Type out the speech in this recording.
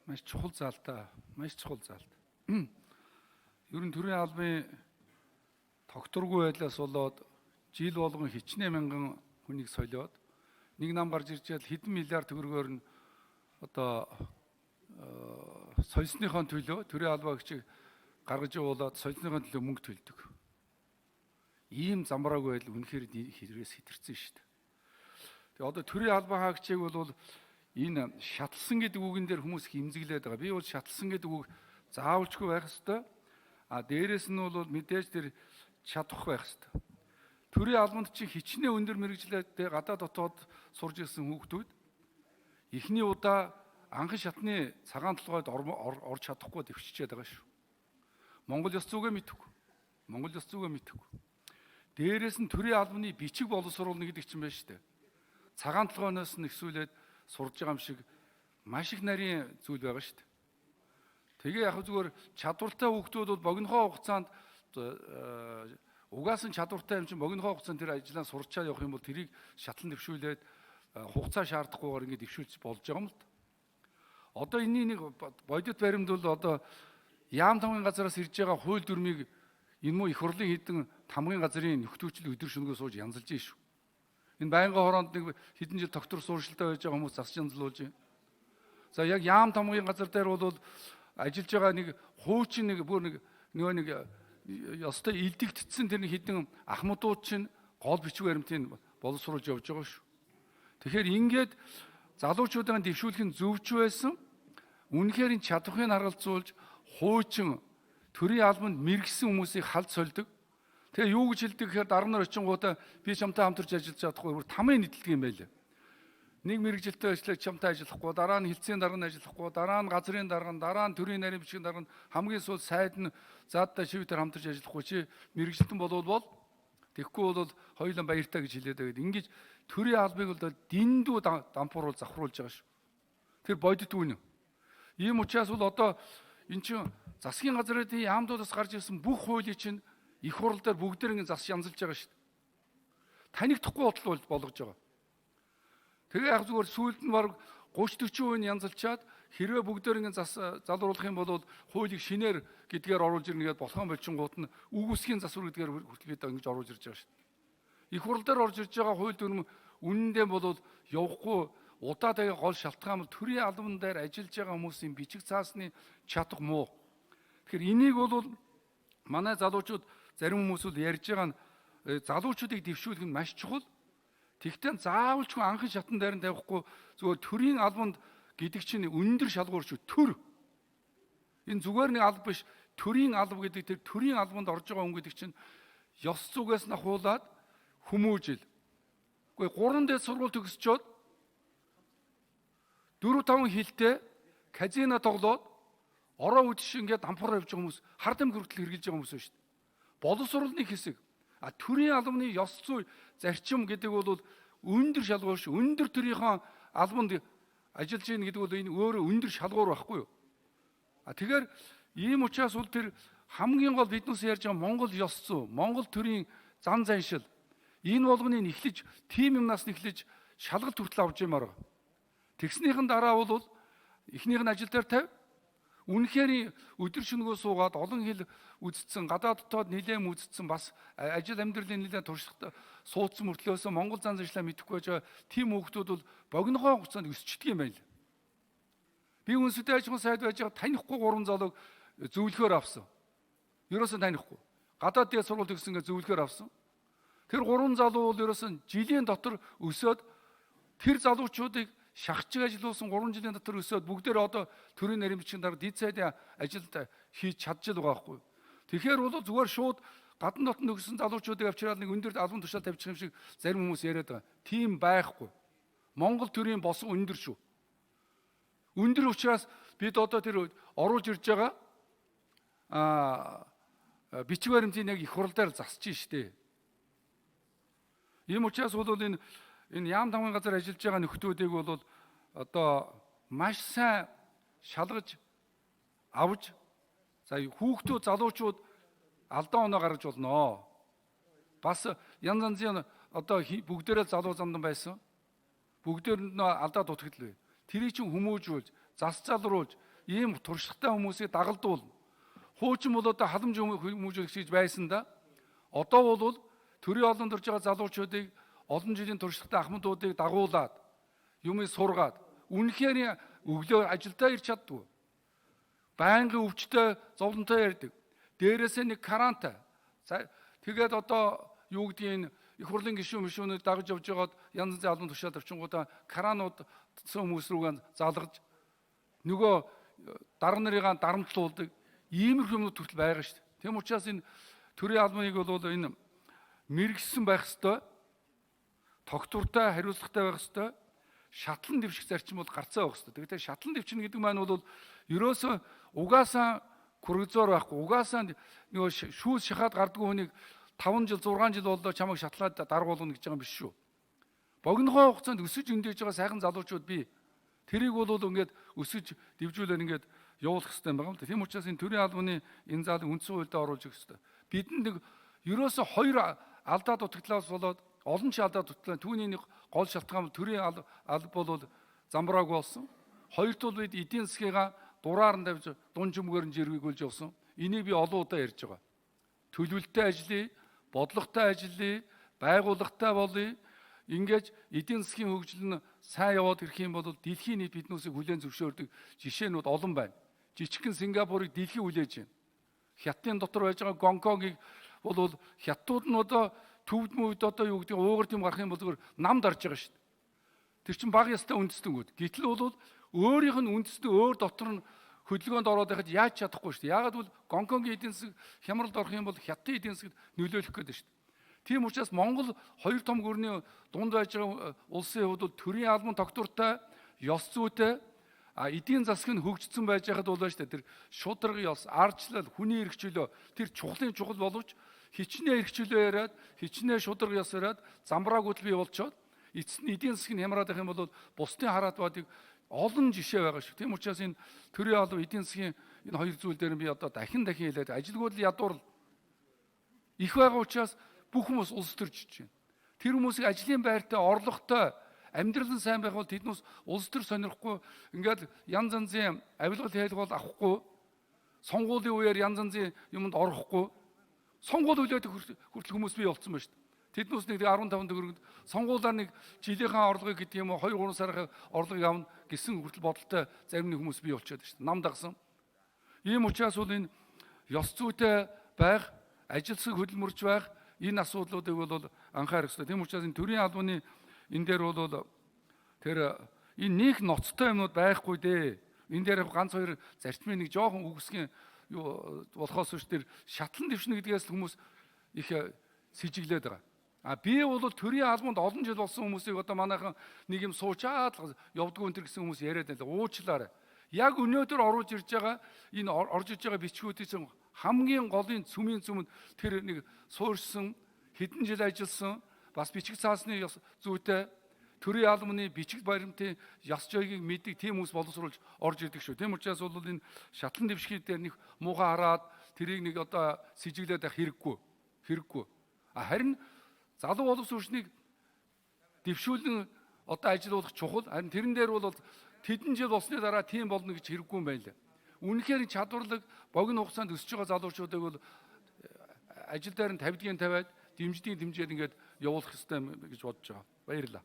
Маш чухал зал та. Маш чухал зал. Ер нь төрийн албаны тогтворгүй байдлаас болоод жил болгон хичнээн мянган хүнийг солиод нэг нам гарч ирчээд хэдэн миллиард төгрөгөөр нь одоо соёлсныхон төлөө төрийн албаагчийг гаргаж явуулаад соёлсныхон төлөө мөнгө төлдөг. Ийм замбраагүй байдал үнэхээр хэрэгээс хэтэрсэн шүү дээ. Тэгээ одоо төрийн албан хаагчийг бол энэ шатлсан гэдэг үгэн дээр хүмүүс хэмзэглээд байгаа. Би бол шатлсан гэдэг үг заавалчгүй байх ёстой. Дээрээс нь бол мэдээж тэр чадах байх ёстой. Төрийн албанд чинь хичнээн өндөр мэрэгчлээ гадаад дотоод сурж ирсэн хүүхдүүд эхний удаа анхан шатны цагаан толгойд орж чадахгүй дэвшчихэд байгаа шүү. Монгол ёс зүйгээ мэдэхгүй. Монгол ёс зүйгээ мэдэхгүй. Дээрээс нь төрийн албаны бичиг боловсруулна гэдэг чинь байна шүү дээ. Цагаан толгойноос нь ихсүүлээд сурж байгаа юм шиг маш их нарийн зүйл байгаа шүү дээ. Тэгээ яг зүгээр чадвартай хүүхдүүд бол богинохоо хугацаанд угаасан чадвартай юм чинь богинохоо хугацаанд тэр ажлаа сурчаад явах юм бол тэрийг шатлан дэвшүүлээд хугацаа шаардахгүйгээр ингэ дэвшүүлж болж байгаа юм л да. Одоо энэний нэг бодит баримт бол одоо яам тамгын газараас ирж байгаа хууль дүрмийг энэ муу их хурлын хідэн тамгын газрын нөхцөлчл өдөр шөнөгөө сууж янзалж байна шүү. Энэ байнгын хороонд нэг хэдэн жил доктор сууршилтай байж байгаа хүмүүс засч янзлуулж байна. За яг яам тамгын газар дээр бол ажиллаж байгаа нэг хуучин нэг бүр нэг ёстой илдэгдсэн тэр нэг хэдэн ахмадууд чинь гол бичиг баримтыг боловсруулж явж байгаа шүү. Тэгэхээр ингээд залуучуудаа дэвшүүлэх нь зөвч байсан. Үнэхээр энэ чадварыг харгалзуулж хуучин төрийн албанд мэрэгсэн хүмүүсийг халд сольдог. Тэгээ юу гэж хэлдэг гэхээр дараа нь очингуудаа би чамтай хамтарч ажиллаж чадахгүй бүр тамийн нийтлэг юм байлаа. Нэг мэрэгжилтэй ажиллаж чамтай ажиллахгүй, дараа нь хилцээний дарга нь ажиллахгүй, дараа нь газрын дарга нь, дараа нь төрийн нарийн бичгийн дарга нь, хамгийн сүүл сайд нь заадтай шивээр хамтарч ажиллахгүй чи мэрэгжилтэн болвол тэгэхгүй бол хоёулаа баяртай гэж хэлээд байгаа. Ингэж төрийн албыг бол дэндүү дампууруул завхруулж байгаа шүү. Тэр бодит үнэ. Ийм учраас бол одоо эн чинь засгийн газрын яамдуудаас гарч ирсэн бүх хуулийн чинь их хурал дээр бүгдээр ингэ засч янзалж байгаа шүү. Танигдахгүй бодлол болгож байгаа. Тэгээ яг зүгээр сүүлд нь баг 30-40% нь янзалчаад хэрвээ бүгдээр ингэ залруулах юм бол хуулийг шинээр гэдгээр оруулж ирнэ гэдээ болохон болчингууд нь үгүйсгийн засвар гэдгээр хүртгээд ингэж оруулж ирж байгаа шүү. Их хурал дээр орж ирж байгаа хууль дүрм үнэндээ бол явахгүй удаа тэгээ гол шалтгаан бол төрийн албан дээр ажиллаж байгаа хүмүүсийн бичиг цаасны чадах муу. Тэгэхээр энийг бол манай залуучууд зарим хүмүүс бол ярьж байгаа нь залуучуудыг дэвшүүлэх нь маш чухал. Тэгтээ заавалчгүй анхан шатан дээр нь тавихгүй зүгээр төрийн албанд гэдэг чинь өндөр шалгуур шүү. Төр. Энэ зүгээр нэг алба биш. Төрийн алба гэдэг тэр төрийн албанд орж байгаа хүн гэдэг чинь ёс зүгээс нь хуулаад хүмүүжил. Гэхдээ 3 дэд сургууль төгсчөөд 4-5 хилтэй казино тоглоод ороо үдшин ингээд дампуураа явж байгаа хүмүүс хардам хүртэл хэрглэж байгаа хүмүүс шүү дээ. Боловсруулалтын хэсэг. Төрийн албаны ёс зүй зарчим гэдэг бол өндөр шалгуур шүү. Өндөр төрийнхөө албанд ажиллаж ийн гэдэг бол энэ өөрөө өндөр шалгуур байхгүй юу? Тэгэхээр ийм учраас бол тэр хамгийн гол биднээс ярьж байгаа Монгол ёс зүй, Монгол төрийн зан заншил энэ болгоныг эхлэж тим юмнаас эхлэж шалгалт хүртэл авч ямаар. Тэгснийхэн дараа бол эхнийх нь ажил дээр тавь. Үнэхээр өдөр шөнөгөө суугаад олон хил үздсэн, гадаад дотоод нэлээм үздсэн бас ажил амьдралын нэлээд туршлагатай суудсан мөртлөөс Монгол зан заншлаа мэдэхгүй байж тийм хүүхдүүд бол богинохоо хугацаанд өсчдөг юм байна. Би үнсэтэй аж ахуйн сайд байж байгаа танихгүй 3 залууг зөвлөхөөр авсан. Ерөөсөө танихгүй. Гадаад дээд сургууль төгсөнгөө зөвлөхөөр авсан. Тэр 3 залуу бол ерөөсөө жилийн дотор өсөөд тэр залуучуудыг шахчих ажиллуулсан 3 жилийн дотор өсөөд бүгдээр одоо төрийн нарийн бичгийн дарга дэд сайдын ажилд хийж чадчих байгаа байхгүй. Тэгэхээр бол зүгээр шууд гадна дотн төгссөн залуучуудыг авчираад нэг өндөр албан тушаал тавьчих юм шиг зарим хүмүүс яриад байгаа. Тийм байхгүй. Монгол төрийн босон өндөр шүү. Өндөр учраас бид одоо тэр оруулж ирж байгаа бичиг баримтын яг их хурал дээр засчих штэ. Ийм учраас бол энэ яам тамгын газар ажиллаж байгаа нөхдүүдийг бол одоо маш сайн шалгаж авч за хүүхдүүд залуучууд алдаа оноо гаргаж болно. Бас янз янзын одоо бүгдээрээ залуу замдан байсан. Бүгдээр нь алдаа дутагдал бай. Тэрийг чинь хүмүүжүүлж, зас залруулж ийм туршлагатай хүмүүсийг дагалдуул. Хуучин бол одоо халамж хүмүүжүүлэгч гэж байсан да. Одоо бол төрийн олонд орж байгаа залуучуудыг олон жилийн туршлагатай ахмадуудыг дагуулад юмыг сургаад үнэхээр өглөө ажилдаа ирч чаддгүй. Байнгын өвчтөй зовлонтой ярьдаг. Дээрээсээ нэг карантай. Тэгээд одоо юу гэдгийг их хурлын гишүүн мишүүнүүд дагаж явж байгаад янз янзын албан тушаал авчингуудаа каранууд хүмүүс рүүгээ залгаж нөгөө дарга нарыгаа дарамтлуулдаг иймэрхүү юмнууд хүртэл байгаа шүү дээ. Тийм учраас энэ төрийн албаныг бол энэ мэрэгсэн байх ёстой, тогтвортой, хариуцлагатай байх ёстой, шатлан дэвших зарчим бол гарцаа байх ёстой. Тэгэхээр шатлан дэвчнэ гэдэг маань бол ерөөсөө угаасаа хүргзоор байхгүй, угаасаа нөгөө шүүс шахаад гардгүй хүнийг 5 жил 6 жил боллоо чамайг шатлаад даргуулна гэж байгаа юм биш шүү. Богинохоо хугацаанд өсөж өндөөж байгаа сайхан залуучууд бий. Тэрийг бол ингээд өсөж дэвжүүлээд ингээд явуулах хэрэгтэй юм байна. Тийм учраас энэ төрийн албаны энэ заалыг үндсэн хуульдаа оруулж өгөх хэрэгтэй. Бидэнд нэг ерөөсө хоёр алдаа дутагдлаас болоод олон ч алдаа дутагдлаа. Түүний нэг гол шалтгаан төрийн алба бол замбрааг болсон. Хоёрт бол бид эдийн засгийгаа дураар нь давж дун жимгээр нь жиргүүлж явсан. Энийг би олон удаа ярьж байгаа. Төлөвлөлттэй ажиллая, бодлоготой ажиллая, байгууллагатай болъё. Ингээд эдийн засгийн хөгжил нь сайн яваад ирэх юм бол дэлхийн нийт биднүүсийг хүлээн зөвшөөрдөг жишээнүүд олон байна. Жижигхэн Сингапурыг дэлхий хүлээж байна. Хятадын дотор байж байгаа Гонконгийг бол хятадууд нь одоо төвд мөвд одоо юу гэдэг уугар тийм гарах юм бол зөвхөн намд орж байгаа шүү дээ. Тэр чинь бага ястай үндэстэнүүд. Гэтэл бол өөрийнх нь үндэстэн өөр дотор нь хөдөлгөөнд ороод байхад яаж чадахгүй шүү дээ. Яагаад бол Гонконгийн эдийн засаг хямралд орох юм бол Хятадын эдийн засагт нөлөөлөх гэдэг шүү дээ. Тийм учраас Монгол хоёр том гүрний дунд байж байгаа улсын хувьд бол төрийн албан тогтвортой, ёс зүйтэй, эдийн засаг нь хөгжсөн байж байхад бол шүү дээ. Тэр шударга ёс, ардчлал, хүний эрх чөлөө тэр чухлын чухал боловч хичнээн эрх чөлөө яриад, хичнээн шударга ёс яриад замбрааг хөдөл бий болчоод эцэст нь эдийн засгийг хямраад байх юм бол бусдын хараат баадыг олон жишээ байгаа шүү. Тийм учраас энэ төрийн албан эдийн засгийн энэ хоёр зүйл дээр би одоо дахин хэлээд ажилгүйд ядуур их байгаа учраас бүх хүмүүс улс төрж байна. Тэр хүмүүсийг ажлын байртай, орлоготой, амьдрал нь сайн байх бол тэднээс улс төр сонирхгүй, ингээд янз янзын авилгал хэлгүүл авахгүй, сонгуулийн үеэр янз янзын юмд орохгүй, сонгуул үлээд хүртэл хүмүүс бий болцсон байна шүү дээ. Тэднээс нэг 15 төгрөгөнд сонгуулаар нэг жилийнхаа орлогыг гэдэг юм уу 2-3 сарын орлогыг авна гэсэн хүртэл бодолтой зарим нэг хүмүүс бий болчиход байна шүү дээ. Нам дагсан. Ийм учраас бол энэ ёс зүйтэй байх, ажилсаг хөдөлмөрч байх энэ асуудлуудыг бол анхаарах хэрэгтэй. Тийм учраас энэ төрийн албаны энэ дээр бол тэр энэ нэг ноцтой юмнууд байхгүй дээ. Энэ дээр ганц хоёр зарчмын нэг жоохон үгсгийн юу болохоос биш тэр шатлан дэвшнэ гэдгээс хүмүүс их сэжиглээд байгаа. Би бол төрийн албанд олон жил болсон хүмүүсийг одоо манайхан нэг юм суучаад явдггүй энэ гэсэн хүмүүс яриад байл. Уучлаарай. Яг өнөөдөр оруулж ирж байгаа энэ орж иж байгаа бичгүүдийн хамгийн голын цөмийн цөмөнд тэр нэг суурьсан хэдэн жил ажилласан бас бичиг цаасны зүйтэй төрийн албаны бичиг баримтын яс жойгийг мэддэг тийм хүмүүс боловсруулж орж ирдэг шүү. Тийм учраас бол энэ шатлан дэвших дээр нэг муухай хараад тэрийг нэг одоо сэжиглээд байх хэрэггүй. Харин залуу боловсруучныг дэвшүүлэн одоо ажилуулах чухал. Харин тэрэн дээр бол тэдэн жил болсны дараа тийм болно гэж хэрэггүй юм байна лээ. Үнэхээр чадварлаг богино хугацаанд өсөж байгаа залуучуудыг бол ажил дээр нь тавьдгийн тавиад дэмждгийг дэмжиад ингээд явуулах хэрэгтэй гэж бодож байгаа. Баярлалаа.